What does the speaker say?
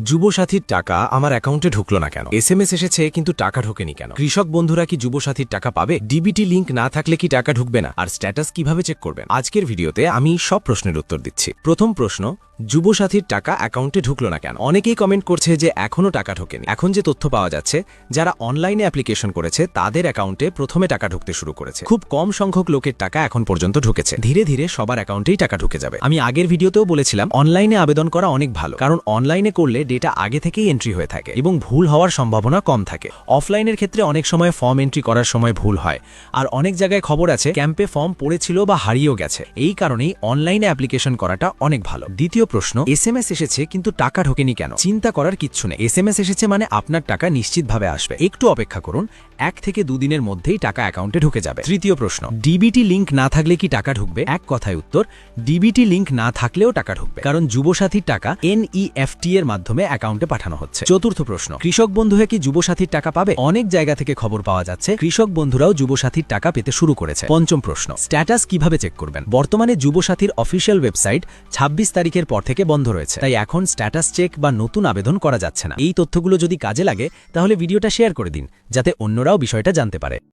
যুবসাথীর টাকা আমার অ্যাকাউন্টে ঢুকলো না কেন? এসএমএস এসেছে কিন্তু টাকা ঢোকেনি কেন? কৃষক বন্ধুরা কি যুবসাথীর টাকা পাবে? ডিবিটি লিংক না থাকলে কি টাকা ঢুকবে না? আর স্ট্যাটাস কিভাবে চেক করবেন? আজকের ভিডিওতে আমি সব প্রশ্নের উত্তর দিচ্ছি। প্রথম প্রশ্ন, যুবসাথীর টাকা অ্যাকাউন্টে ঢুকলো না কেন? অনেকেই কমেন্ট করছে যে এখনো টাকা ঢোকেনি। এখন যে তথ্য পাওয়া যাচ্ছে, যারা অনলাইনে অ্যাপ্লিকেশন করেছে তাদের অ্যাকাউন্টে প্রথমে টাকা ঢুকতে শুরু করেছে। খুব কম সংখ্যক লোকের টাকা এখন পর্যন্ত ঢুকেছে। ধীরে ধীরে সবার অ্যাকাউন্টেই টাকা ঢুকে যাবে। আমি আগের ভিডিওতেও বলেছিলাম অনলাইনে আবেদন করা অনেক ভালো, কারণ অনলাইনে করলে ডেটা আগে থেকেই এন্ট্রি হয়ে থাকে এবং ভুল হওয়ার সম্ভাবনা কম থাকে। অফলাইনের ক্ষেত্রে অনেক সময় ফর্ম এন্ট্রি করার সময় ভুল হয়, আর অনেক জায়গায় খবর আছে ক্যাম্পে ফর্ম পড়েছিল বা হারিয়েও গেছে। এই কারণেই অনলাইনে অ্যাপ্লিকেশন করাটা অনেক ভালো। দ্বিতীয় প্রশ্ন, এসএমএস এসেছে কিন্তু টাকা ঢোকেনি কেন? চিন্তা করার কিচ্ছু নেই। এসএমএস এসেছে মানে আপনার টাকা নিশ্চিতভাবে আসবে। একটু অপেক্ষা করুন, 1 থেকে 2 দিনের মধ্যেই টাকা অ্যাকাউন্টে ঢুকে যাবে। তৃতীয় প্রশ্ন, ডিবিটি লিংক না থাকলে কি টাকা ঢুকবে? এক কথায় উত্তর, ডিবিটি লিংক না থাকলেও টাকা ঢুকবে, কারণ যুবসাথীর টাকা এনইএফটি এর মাধ্যমে অ্যাকাউন্টে পাঠানো হচ্ছে। চতুর্থ প্রশ্ন, কৃষক বন্ধুরা কি যুবসাথীর টাকা পাবে? অনেক জায়গা থেকে খবর পাওয়া যাচ্ছে কৃষক বন্ধুরাও যুবসাথীর টাকা পেতে শুরু করেছে। পঞ্চম প্রশ্ন, স্ট্যাটাস কিভাবে চেক করবেন? বর্তমানে যুবসাথীর অফিসিয়াল ওয়েবসাইট 26 তারিখের পর থেকে বন্ধ রয়েছে, তাই এখন স্ট্যাটাস চেক বা নতুন আবেদন করা যাচ্ছে না। এই তথ্যগুলো যদি কাজে লাগে তাহলে ভিডিওটা শেয়ার করে দিন, যাতে অন্যরাও বিষয়টা জানতে পারে।